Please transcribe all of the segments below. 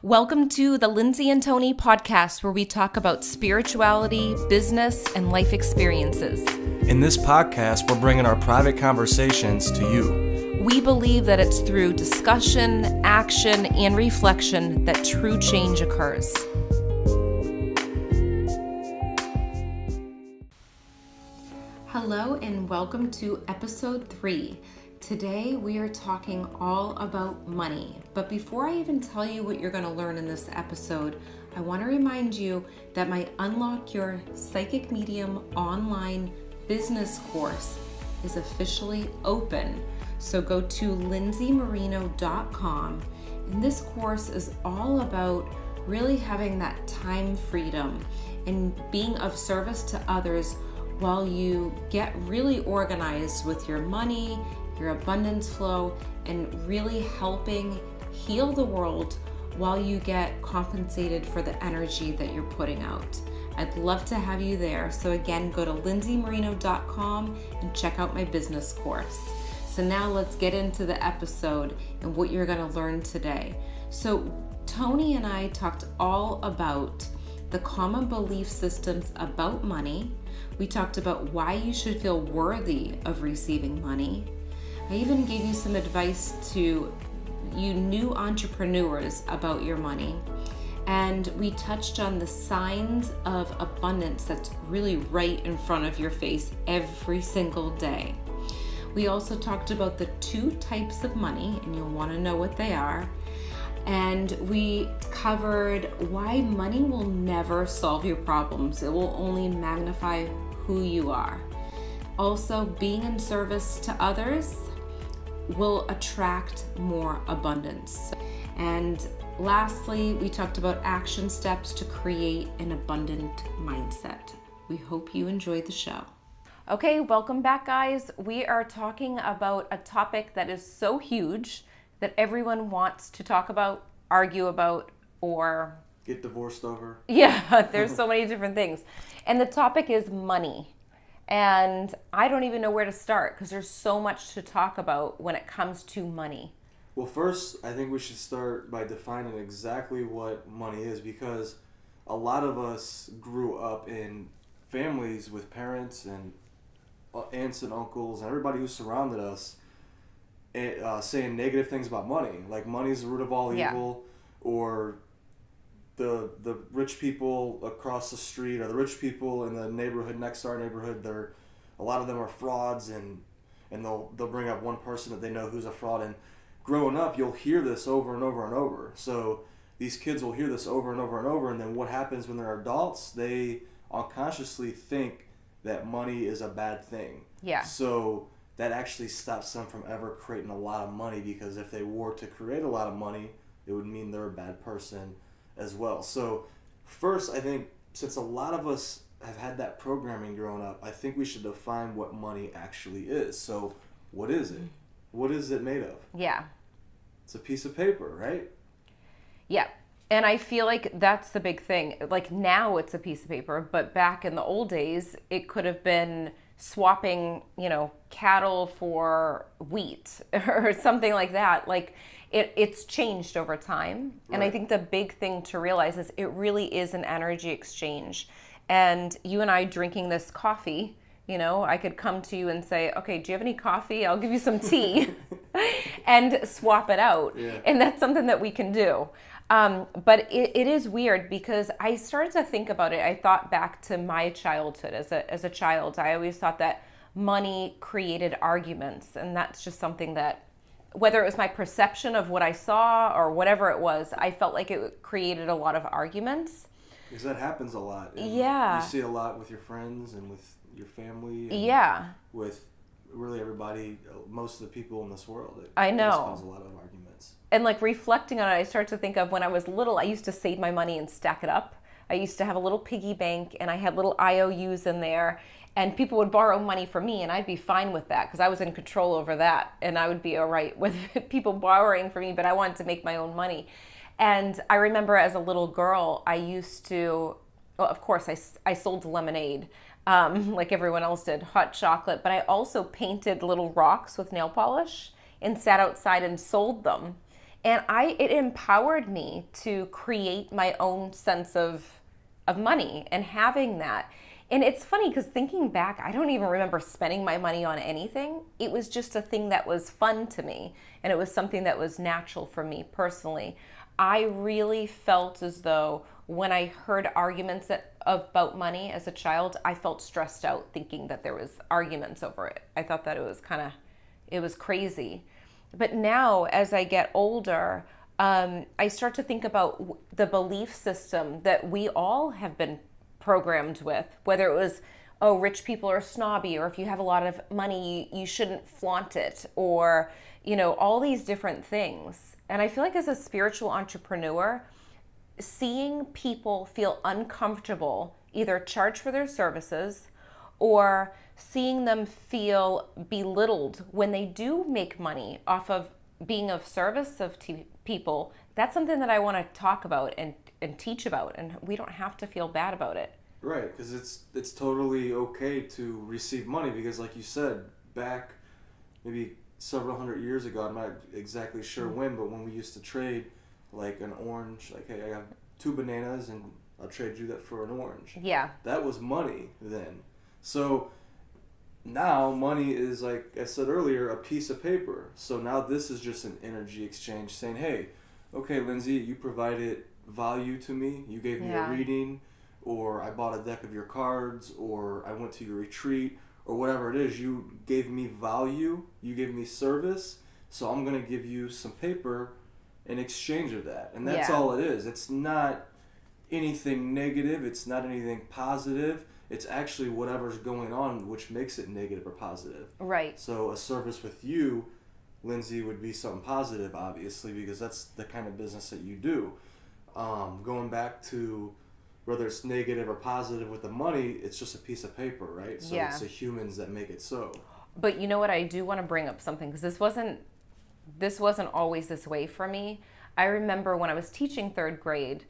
Welcome to the Lindsay and Tony podcast, where we talk about spirituality, business, and life experiences. In this podcast, we're bringing our private conversations to you. We believe that it's through discussion, action, and reflection that true change occurs. Hello and welcome to episode 3. Today we are talking all about money. But before I even tell you what you're going to learn in this episode, I want to remind you that my Unlock Your Psychic Medium online business course is officially open. So go to lindsaymarino.com, and this course is all about really having that time freedom and being of service to others while you get really organized with your money, your abundance flow, and really helping heal the world while you get compensated for the energy that you're putting out. I'd love to have you there. So again, go to lindsaymarino.com and check out my business course. So now let's get into the episode and what you're going to learn today. So Tony and I talked all about the common belief systems about money. We talked about why you should feel worthy of receiving money. I even gave you some advice to you new entrepreneurs about your money. And we touched on the signs of abundance that's really right in front of your face every single day. We also talked about the 2 types of money, and you'll want to know what they are. And we covered why money will never solve your problems. It will only magnify who you are. Also, being in service to others will attract more abundance. And lastly, we talked about action steps to create an abundant mindset. We hope you enjoyed the show. Okay, welcome back, guys. We are talking about a topic that is so huge that everyone wants to talk about, argue about, or Get divorced over. Yeah, there's so many different things. And the topic is money. And I don't even know where to start because there's so much to talk about when it comes to money. Well, first, I think we should start by defining exactly what money is, because a lot of us grew up in families with parents and aunts and uncles and everybody who surrounded us saying negative things about money, like money is the root of all evil, or the rich people across the street, or the rich people in the neighborhood next to our neighborhood, a lot of them are frauds, and they'll bring up one person that they know who's a fraud. And growing up, you'll hear this over and over and over. So these kids will hear this over and over and over, and then what happens when they're adults? They unconsciously think that money is a bad thing. Yeah. So that actually stops them from ever creating a lot of money, because if they were to create a lot of money, it would mean they're a bad person as well. So first, I think since a lot of us have had that programming growing up, I think we should define what money actually is. So what is it? What is it made of? Yeah. It's a piece of paper, right? Yeah. And I feel like that's the big thing. Like now it's a piece of paper, but back in the old days, it could have been swapping, cattle for wheat or something like that. Like it's changed over time. And I think the big thing to realize is it really is an energy exchange. And you and I drinking this coffee, I could come to you and say, okay, do you have any coffee? I'll give you some tea and swap it out. Yeah. And that's something that we can do. But it is weird because I started to think about it. I thought back to my childhood. As a child, I always thought that money created arguments. And that's just something that, whether it was my perception of what I saw or whatever it was, I felt like it created a lot of arguments. Because that happens a lot. And Yeah. You see a lot with your friends and with your family. And Yeah. with really everybody, most of the people in this world. I know. It does cause a lot of arguments. And like reflecting on it, I started to think of when I was little, I used to save my money and stack it up. I used to have a little piggy bank, and I had little IOUs in there, and people would borrow money from me, and I'd be fine with that because I was in control over that, and I would be all right with people borrowing from me, but I wanted to make my own money. And I remember as a little girl, I used to, well, of course, I sold lemonade like everyone else did, hot chocolate, but I also painted little rocks with nail polish and sat outside and sold them. And it empowered me to create my own sense of money and having that. And it's funny because thinking back, I don't even remember spending my money on anything. It was just a thing that was fun to me, and it was something that was natural for me personally. I really felt as though when I heard arguments about money as a child, I felt stressed out thinking that there was arguments over it. I thought that it was crazy. But now, as I get older, I start to think about the belief system that we all have been programmed with, whether it was, oh, rich people are snobby, or if you have a lot of money, you shouldn't flaunt it, or, all these different things. And I feel like as a spiritual entrepreneur, seeing people feel uncomfortable, either charge for their services or seeing them feel belittled when they do make money off of being of service of people, that's something that I want to talk about and teach about, and we don't have to feel bad about it. Right, because it's totally okay to receive money, because like you said, back maybe several hundred years ago, I'm not exactly sure when, but when we used to trade like an orange, like, hey, I have 2 bananas and I'll trade you that for an orange. Yeah. That was money then. So now money is, like I said earlier, a piece of paper. So now this is just an energy exchange saying, hey, okay, Lindsay, you provided value to me. You gave me a reading, or I bought a deck of your cards, or I went to your retreat, or whatever it is. You gave me value. You gave me service. So I'm going to give you some paper in exchange of that. And that's all it is. It's not anything negative. It's not anything positive. It's actually whatever's going on which makes it negative or positive. Right. So a service with you, Lindsay, would be something positive, obviously, because that's the kind of business that you do. Going back to whether it's negative or positive with the money, it's just a piece of paper, right? So it's the humans that make it so. But you know what? I do want to bring up something, because this wasn't always this way for me. I remember when I was teaching 3rd grade,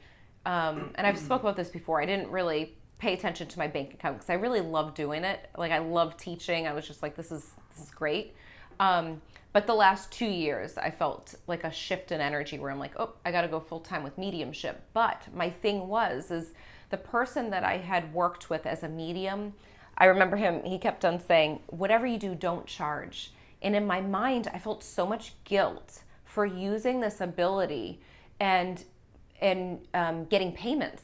and I've spoke about this before, I didn't really pay attention to my bank account because I really love doing it. Like, I love teaching. I was just like, this is great. But the last 2 years, I felt like a shift in energy where I'm like, oh, I got to go full time with mediumship. But my thing is the person that I had worked with as a medium, I remember he kept on saying, whatever you do, don't charge. And in my mind, I felt so much guilt for using this ability and getting payments.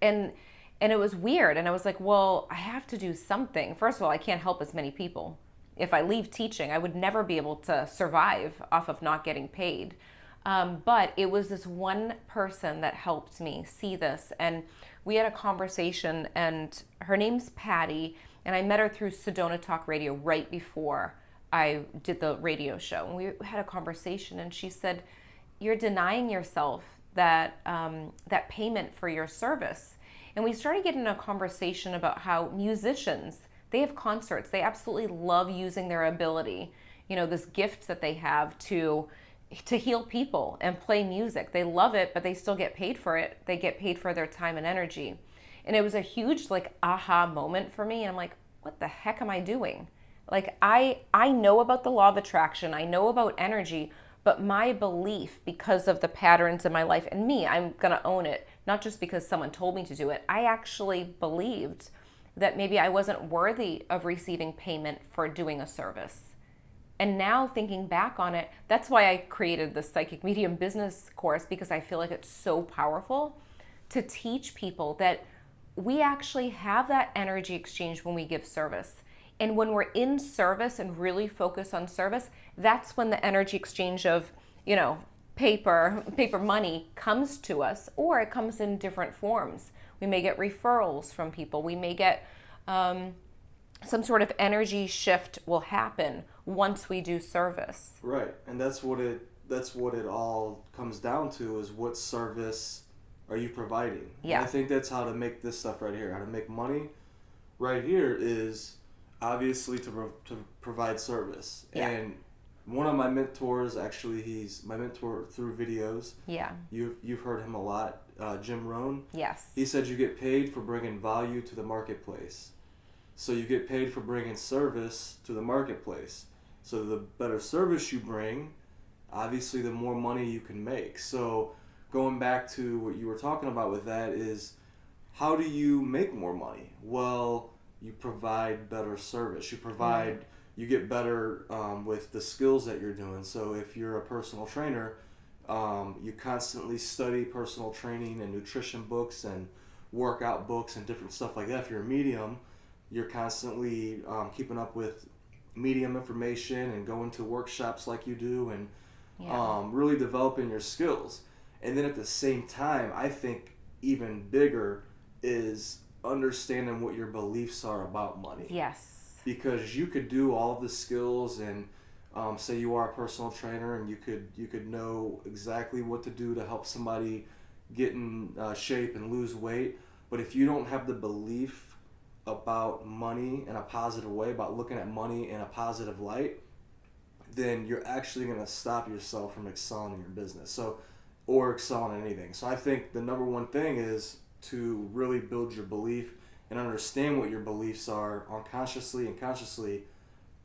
And it was weird. And I was like, well, I have to do something. First of all, I can't help as many people. If I leave teaching, I would never be able to survive off of not getting paid. But it was this one person that helped me see this. And we had a conversation, and her name's Patty. And I met her through Sedona Talk Radio right before I did the radio show. And we had a conversation, and she said, you're denying yourself that payment for your service. And we started getting a conversation about how musicians, they have concerts. They absolutely love using their ability, this gift that they have to heal people and play music. They love it, but they still get paid for it. They get paid for their time and energy. And it was a huge aha moment for me. And I'm like, what the heck am I doing? Like, I know about the law of attraction. I know about energy, but my belief, because of the patterns in my life, and me, I'm going to own it, not just because someone told me to do it. I actually believed that maybe I wasn't worthy of receiving payment for doing a service. And now thinking back on it, that's why I created the Psychic Medium business course, because I feel like it's so powerful to teach people that we actually have that energy exchange when we give service. And when we're in service and really focus on service, that's when the energy exchange of, paper money comes to us, or it comes in different forms. We may get referrals from people. We may get some sort of energy shift will happen once we do service. Right, and that's what it all comes down to, is what service are you providing? Yeah. And I think that's how to make this stuff right here. How to make money right here is obviously to provide service. Yeah. And one of my mentors, actually, he's my mentor through videos. Yeah. You've heard him a lot, Jim Rohn. Yes. He said you get paid for bringing value to the marketplace. So you get paid for bringing service to the marketplace. So the better service you bring, obviously the more money you can make. So going back to what you were talking about with that is, how do you make more money? Well, you provide better service. You get better with the skills that you're doing. So if you're a personal trainer, you constantly study personal training and nutrition books and workout books and different stuff like that. If you're a medium, you're constantly keeping up with medium information and going to workshops like you do, and really developing your skills. And then at the same time, I think even bigger is understanding what your beliefs are about money. Yes. Because you could do all of the skills and say you are a personal trainer, and you could know exactly what to do to help somebody get in shape and lose weight. But if you don't have the belief about money in a positive way, about looking at money in a positive light, then you're actually going to stop yourself from excelling in your business, or excelling in anything. So I think the number one thing is to really build your belief and understand what your beliefs are unconsciously and consciously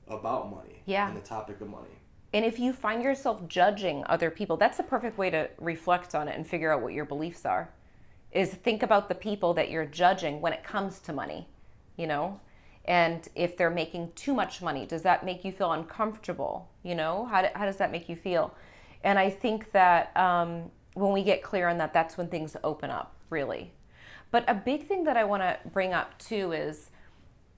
about money and the topic of money. And if you find yourself judging other people, that's the perfect way to reflect on it and figure out what your beliefs are. Is think about the people that you're judging when it comes to money, And if they're making too much money, does that make you feel uncomfortable? How does that make you feel? And I think that when we get clear on that, that's when things open up, really. But a big thing that I want to bring up too is,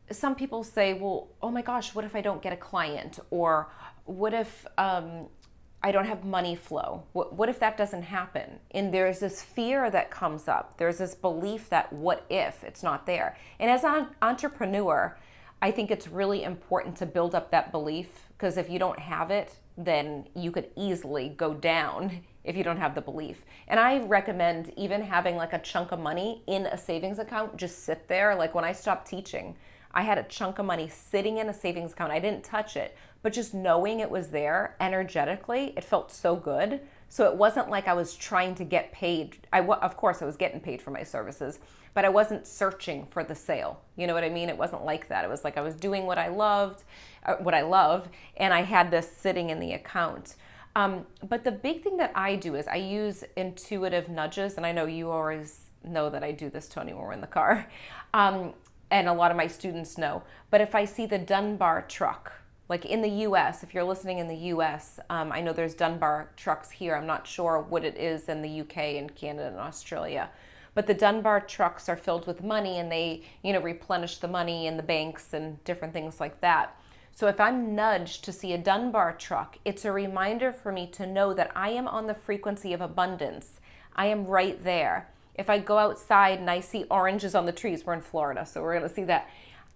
some people say, well, oh my gosh, what if I don't get a client? Or what if I don't have money flow? What if that doesn't happen? And there's this fear that comes up. There's this belief that what if it's not there? And as an entrepreneur, I think it's really important to build up that belief, because if you don't have it, then you could easily go down if you don't have the belief. And I recommend even having like a chunk of money in a savings account, just sit there. Like when I stopped teaching, I had a chunk of money sitting in a savings account. I didn't touch it, but just knowing it was there energetically, it felt so good. So it wasn't like I was trying to get paid. Of course, I was getting paid for my services, but I wasn't searching for the sale. You know what I mean? It wasn't like that. It was like I was doing what I love, and I had this sitting in the account. But the big thing that I do is I use intuitive nudges, and I know you always know that I do this, Tony, when we're in the car. And a lot of my students know. But if I see the Dunbar truck, like in the U.S., if you're listening in the U.S., I know there's Dunbar trucks here. I'm not sure what it is in the U.K. and Canada and Australia. But the Dunbar trucks are filled with money, and they, replenish the money in the banks and different things like that. So if I'm nudged to see a Dunbar truck, it's a reminder for me to know that I am on the frequency of abundance. I am right there. If I go outside and I see oranges on the trees, we're in Florida, so we're going to see that.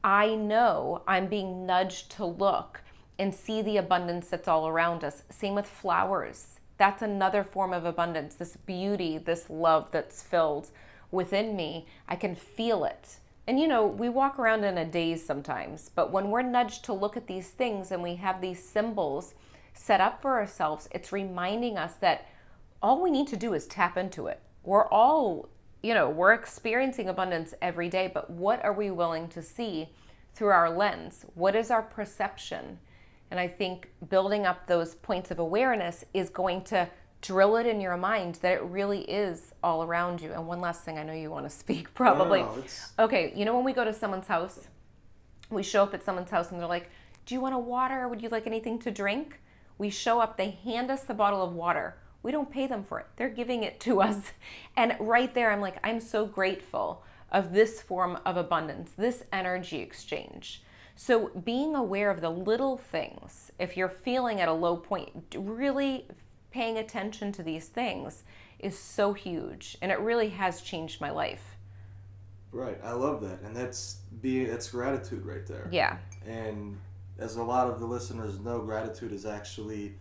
I know I'm being nudged to look and see the abundance that's all around us. Same with flowers. That's another form of abundance, this beauty, this love that's filled within me. I can feel it. And we walk around in a daze sometimes, but when we're nudged to look at these things and we have these symbols set up for ourselves, it's reminding us that all we need to do is tap into it. We're all, we're experiencing abundance every day, but what are we willing to see through our lens? What is our perception? And I think building up those points of awareness is going to drill it in your mind that it really is all around you. And one last thing, I know you want to speak probably. Okay, when we go to someone's house, we show up at someone's house and they're like, do you want a water? Would you like anything to drink? We show up, they hand us the bottle of water. We don't pay them for it. They're giving it to us. And right there, I'm like, I'm so grateful of this form of abundance, this energy exchange. So being aware of the little things, if you're feeling at a low point, really paying attention to these things is so huge. And it really has changed my life. Right. I love that. And that's gratitude right there. Yeah. And as a lot of the listeners know, gratitude is actually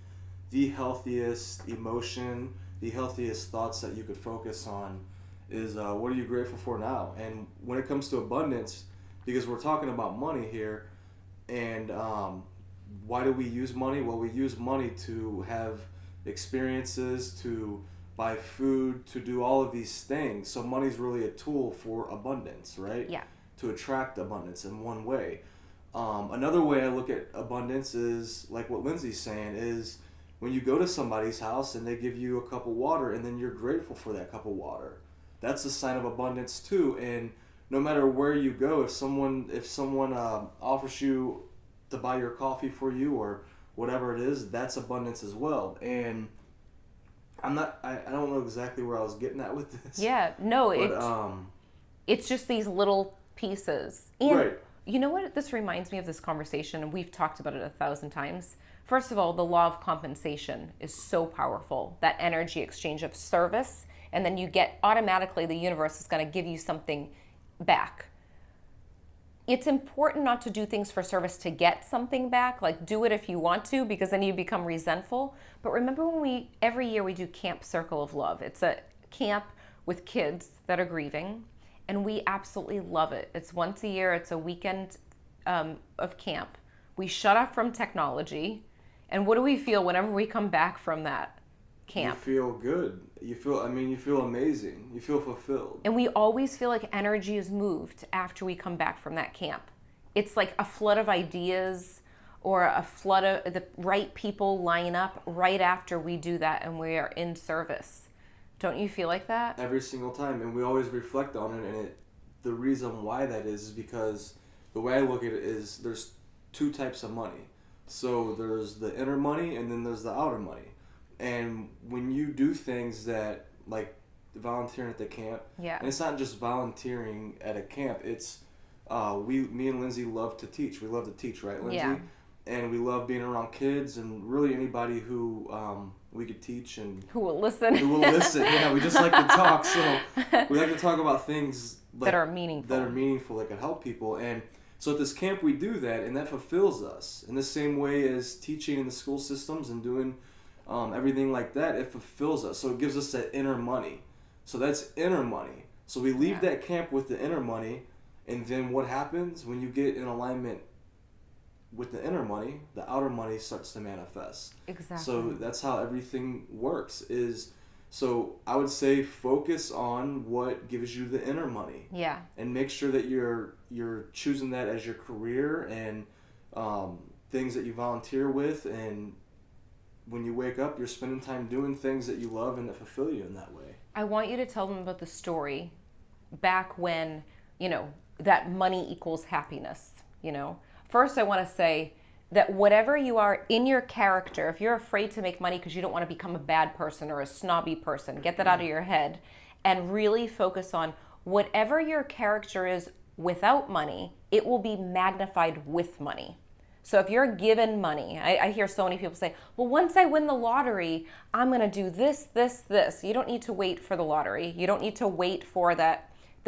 the healthiest emotion, the healthiest thoughts that you could focus on is what are you grateful for now? And when it comes to abundance, because we're talking about money here, and why do we use money? Well, we use money to have experiences, to buy food, to do all of these things. So money's really a tool for abundance, right? Yeah. To attract abundance in one way. Another way I look at abundance is, like what Lindsay's saying, is when you go to somebody's house and they give you a cup of water and then you're grateful for that cup of water, that's a sign of abundance too. And no matter where you go, if someone offers you to buy your coffee for you or whatever it is, that's abundance as well. And I don't know exactly where I was getting at with this. Yeah, no, But it's just these little pieces. And right. you know what? This reminds me of this conversation, and we've talked about it 1,000 times. First of all, the law of compensation is so powerful. That energy exchange of service, and then you get automatically the universe is going to give you something back. It's important not to do things for service to get something back. Like, do it if you want to, because then you become resentful. But remember when every year we do Camp Circle of Love. It's a camp with kids that are grieving, and we absolutely love it. It's once a year. It's a weekend of camp. We shut off from technology, and what do we feel whenever we come back from that camp? You feel good. You feel amazing. You feel fulfilled. And we always feel like energy is moved after we come back from that camp. It's like a flood of ideas or a flood of the right people line up right after we do that and we are in service. Don't you feel like that? Every single time. And we always reflect on it. And the reason why that is because the way I look at it is there's two types of money. So there's the inner money and then there's the outer money. And when you do things that, like volunteering at the camp, Yeah. and it's not just volunteering at a camp, it's, me and Lindsay love to teach. We love to teach, right, Lindsay? Yeah. And we love being around kids and really anybody who we could teach and Who will listen? who will listen. Yeah, we just like to talk. So we like to talk about things like, that are meaningful. that can help people. And so at this camp we do that, and that fulfills us in the same way as teaching in the school systems and doing everything like that. It fulfills us. So it gives us that inner money. So that's inner money. So we leave that camp with the inner money, and then what happens when you get in alignment with the inner money? The outer money starts to manifest. Exactly. So that's how everything works. So I would say focus on what gives you the inner money. Yeah. And make sure that you're choosing that as your career and things that you volunteer with, and when you wake up, you're spending time doing things that you love and that fulfill you in that way. I want you to tell them about the story back when, that money equals happiness, First, I want to say that whatever you are in your character, if you're afraid to make money because you don't want to become a bad person or a snobby person, get that out of your head and really focus on whatever your character is without money, it will be magnified with money. So if you're given money, I hear so many people say, well, once I win the lottery, I'm going to do this, this, this. You don't need to wait for the lottery. You don't need to wait for the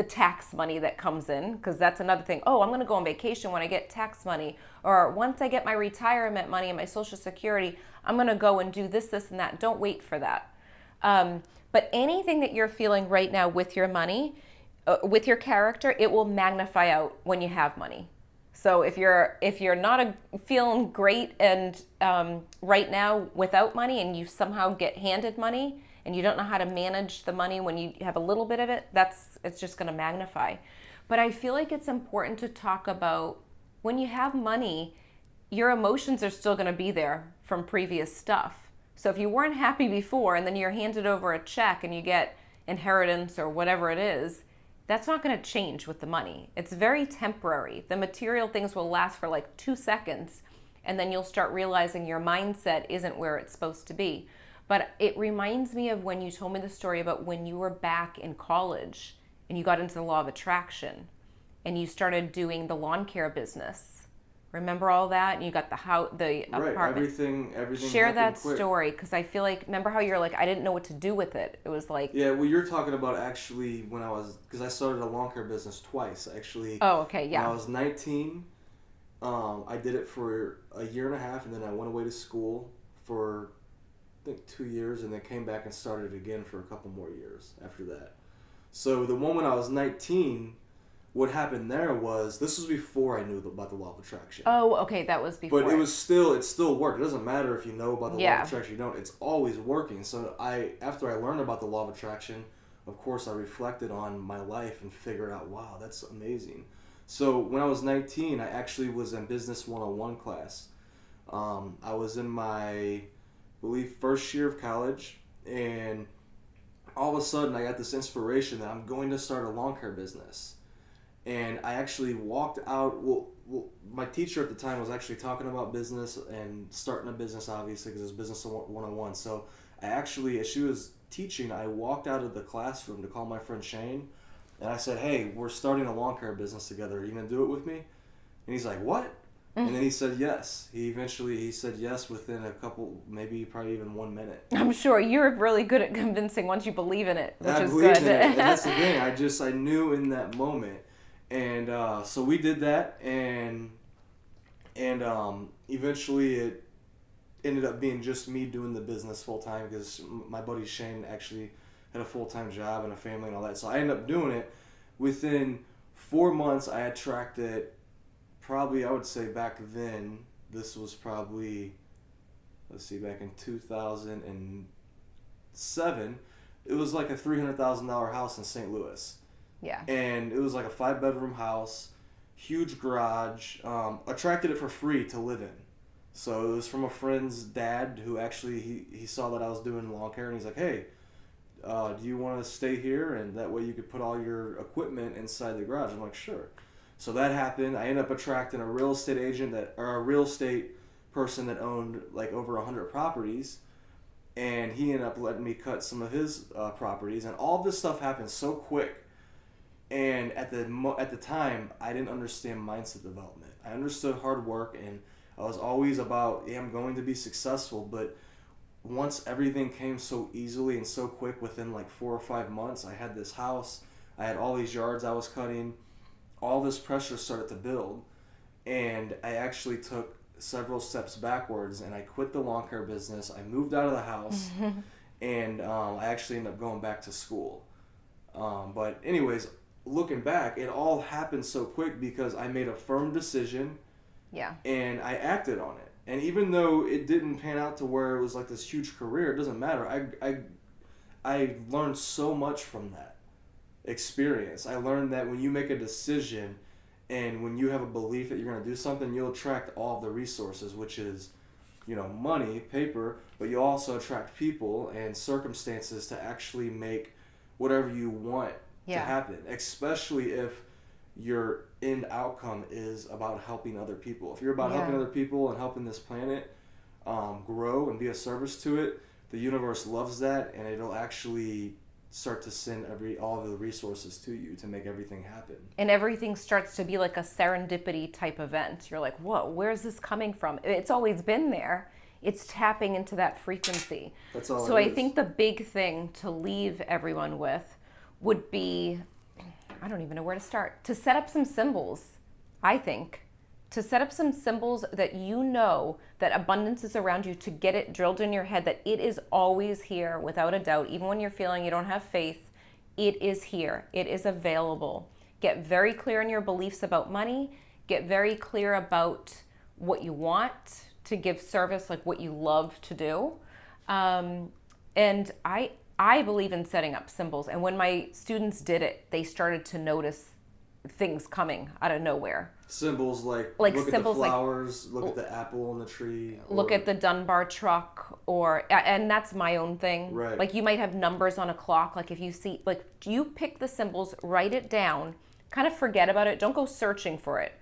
tax money that comes in, because that's another thing. Oh, I'm going to go on vacation when I get tax money. Or once I get my retirement money and my Social Security, I'm going to go and do this, this, and that. Don't wait for that. But anything that you're feeling right now with your money, with your character, it will magnify out when you have money. So if you're not feeling great and right now without money, and you somehow get handed money and you don't know how to manage the money when you have a little bit of it, it's just going to magnify. But I feel like it's important to talk about when you have money, your emotions are still going to be there from previous stuff. So if you weren't happy before and then you're handed over a check and you get inheritance or whatever it is, that's not going to change with the money. It's very temporary. The material things will last for like 2 seconds, and then you'll start realizing your mindset isn't where it's supposed to be. But it reminds me of when you told me the story about when you were back in college and you got into the law of attraction and you started doing the lawn care business. Remember all that? And you got the apartment. Right, everything. Share that quick. story, because I feel like, remember how you're like, I didn't know what to do with it. It was like... Yeah, well, you're talking about actually when because I started a lawn care business twice, actually. Oh, okay, yeah. When I was 19, I did it for a year and a half, and then I went away to school for, I think, 2 years, and then came back and started again for a couple more years after that. So the one when I was 19... What happened there was, this was before I knew about the law of attraction. Oh, okay, that was before. But it still worked. It doesn't matter if you know about the law of attraction or you don't. It's always working. So after I learned about the law of attraction, of course I reflected on my life and figured out, wow, that's amazing. So when I was 19, I actually was in Business 101 class. I was in my believe, first year of college, and all of a sudden I got this inspiration that I'm going to start a lawn care business. And I actually walked out. Well, my teacher at the time was actually talking about business and starting a business, obviously, because it was business 101. So I actually, as she was teaching, I walked out of the classroom to call my friend Shane, and I said, "Hey, we're starting a lawn care business together. Are you gonna do it with me?" And he's like, "What?" And then he said yes. He said yes within a couple, maybe probably even 1 minute. I'm sure you're really good at convincing once you believe in it, which I is believed good. in it, and that's the thing. I knew in that moment, and so we did that, and eventually it ended up being just me doing the business full time because my buddy Shane actually had a full-time job and a family and all that. So I ended up doing it. Within 4 months, I had tracked it. Probably, I would say back then, this was probably, back in 2007, it was like a $300,000 house in St. Louis. Yeah. And it was like a 5-bedroom house, huge garage, attracted it for free to live in. So it was from a friend's dad who actually, he saw that I was doing lawn care, and he's like, "Hey, do you want to stay here? And that way you could put all your equipment inside the garage." I'm like, "Sure." So that happened. I ended up attracting a real estate agent or a real estate person that owned like over 100 properties, and he ended up letting me cut some of his properties. And all this stuff happened so quick. And at the time, I didn't understand mindset development. I understood hard work, and I was always about, yeah, I'm going to be successful. But once everything came so easily and so quick, within like 4 or 5 months, I had this house, I had all these yards I was cutting. All this pressure started to build, and I actually took several steps backwards, and I quit the lawn care business. I moved out of the house, and I actually ended up going back to school. But anyways, looking back, it all happened so quick because I made a firm decision, and I acted on it. And even though it didn't pan out to where it was like this huge career, it doesn't matter. I learned so much from that experience. I learned that when you make a decision and when you have a belief that you're going to do something, you'll attract all of the resources, which is, money, paper, but you also attract people and circumstances to actually make whatever you want to happen, especially if your end outcome is about helping other people. If you're about helping other people and helping this planet grow and be a service to it, the universe loves that, and it'll actually start to send all of the resources to you to make everything happen. And everything starts to be like a serendipity type event. You're like, whoa, where's this coming from? It's always been there. It's tapping into that frequency. That's all. So I think the big thing to leave everyone with would be, I don't even know where to start, to set up some symbols, I think. To set up some symbols that you know that abundance is around you, to get it drilled in your head that it is always here without a doubt. Even when you're feeling you don't have faith, it is here. It is available. Get very clear in your beliefs about money. Get very clear about what you want to give service, like what you love to do. And I believe in setting up symbols. And when my students did it, they started to notice things coming out of nowhere. Symbols like look at the flowers, look at the apple on the tree. Look at the Dunbar truck, and that's my own thing. Right. Like you might have numbers on a clock. Like if you see, like you pick the symbols, write it down, kind of forget about it. Don't go searching for it.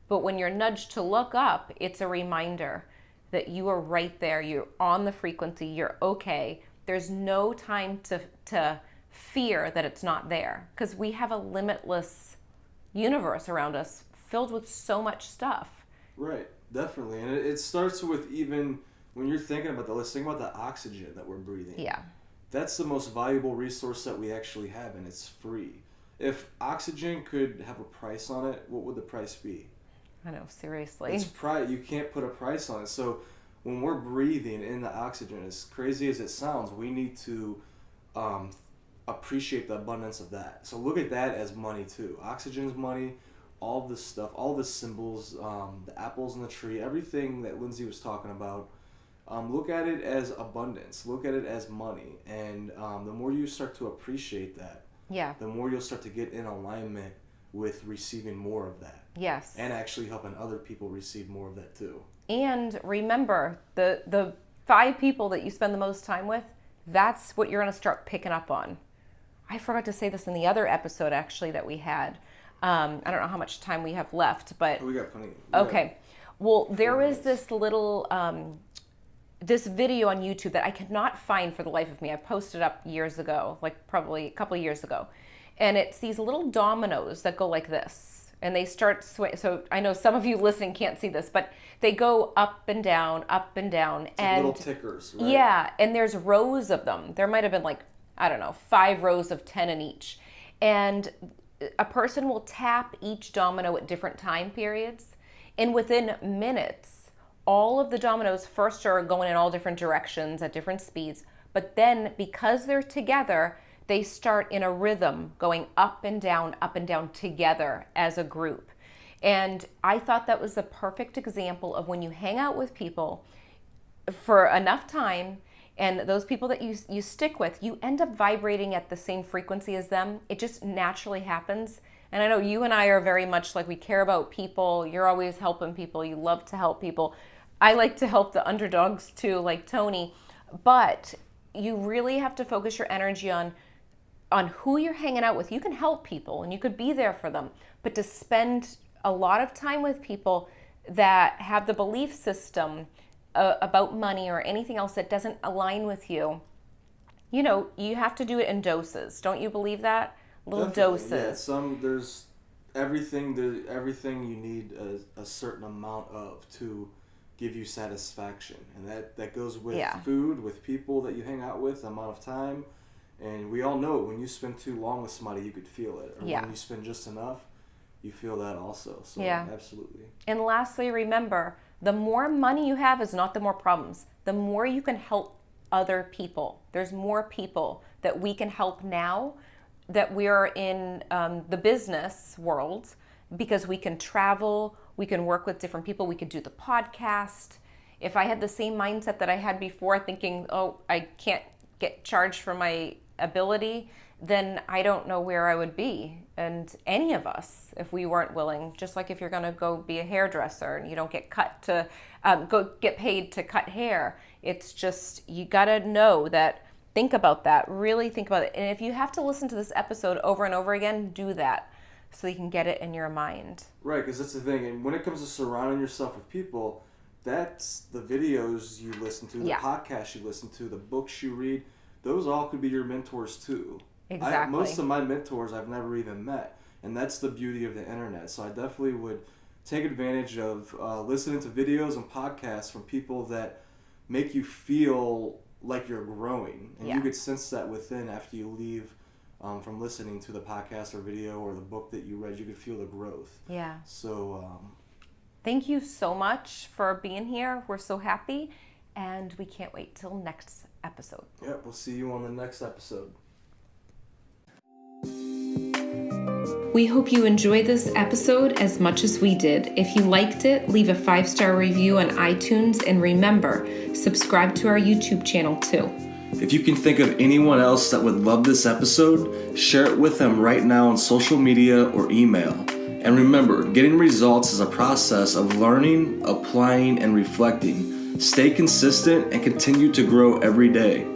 But when you're nudged to look up, it's a reminder that you are right there. You're on the frequency. You're okay. There's no time to fear that it's not there, because we have a limitless universe around us filled with so much stuff. Right, definitely. And it starts with, even when you're thinking about let's think about the oxygen that we're breathing. Yeah. That's the most valuable resource that we actually have, and it's free. If oxygen could have a price on it, what would the price be? I know, seriously. It's you can't put a price on it. So when we're breathing in the oxygen, as crazy as it sounds, we need to appreciate the abundance of that. So look at that as money too. Oxygen is money. All this stuff, all the symbols, the apples in the tree, everything that Lindsay was talking about, look at it as abundance. Look at it as money. And the more you start to appreciate that, the more you'll start to get in alignment with receiving more of that. Yes. And actually helping other people receive more of that too. And remember, the 5 people that you spend the most time with, that's what you're going to start picking up on. I forgot to say this in the other episode actually that we had. I don't know how much time we have left, but We got plenty. okay. Well, there is this little this video on YouTube that I could not find for the life of me. I posted up years ago, like probably a couple of years ago, and it's these little dominoes that go like this, and they start so I know some of you listening can't see this, but they go up and down, and little tickers, right? yeah, and there's rows of them. There might have been like, I don't know, 5 rows of 10 in each. And a person will tap each domino at different time periods. And within minutes, all of the dominoes first are going in all different directions at different speeds. But then because they're together, they start in a rhythm going up and down together as a group. And I thought that was a perfect example of when you hang out with people for enough time, and those people that you stick with, you end up vibrating at the same frequency as them. It just naturally happens. And I know you and I are very much like, we care about people. You're always helping people. You love to help people. I like to help the underdogs too, like Tony. But you really have to focus your energy on who you're hanging out with. You can help people and you could be there for them, but to spend a lot of time with people that have the belief system about money or anything else that doesn't align with you, you know, you have to do it in doses. Don't you believe that? Little Definitely, doses. Yeah, there's everything you need a certain amount of to give you satisfaction, and that goes with food, with people that you hang out with, the amount of time. And we all know when you spend too long with somebody, you could feel it. Or when you spend just enough, you feel that also. So absolutely. And lastly, remember, the more money you have is not the more problems. The more you can help other people. There's more people that we can help now that we're in the business world, because we can travel, we can work with different people, we could do the podcast. If I had the same mindset that I had before, thinking, oh, I can't get charged for my ability, then I don't know where I would be. And any of us, if we weren't willing, just like if you're going to go be a hairdresser and you don't get get paid to cut hair, it's just, you got to know that. Think about that. Really think about it. And if you have to listen to this episode over and over again, do that so you can get it in your mind. Right, because that's the thing. And when it comes to surrounding yourself with people, that's the videos you listen to, the podcasts you listen to, the books you read. Those all could be your mentors too. Exactly. Most of my mentors I've never even met. And that's the beauty of the internet. So I definitely would take advantage of listening to videos and podcasts from people that make you feel like you're growing, and you could sense that within after you leave from listening to the podcast or video or the book that you read. You could feel the growth. Yeah. So thank you so much for being here. We're so happy, and we can't wait till next episode. Yeah, we'll see you on the next episode. We hope you enjoyed this episode as much as we did. If you liked it, leave a 5-star review on iTunes, and remember, subscribe to our YouTube channel too. If you can think of anyone else that would love this episode, share it with them right now on social media or email. And remember, getting results is a process of learning, applying, and reflecting. Stay consistent and continue to grow every day.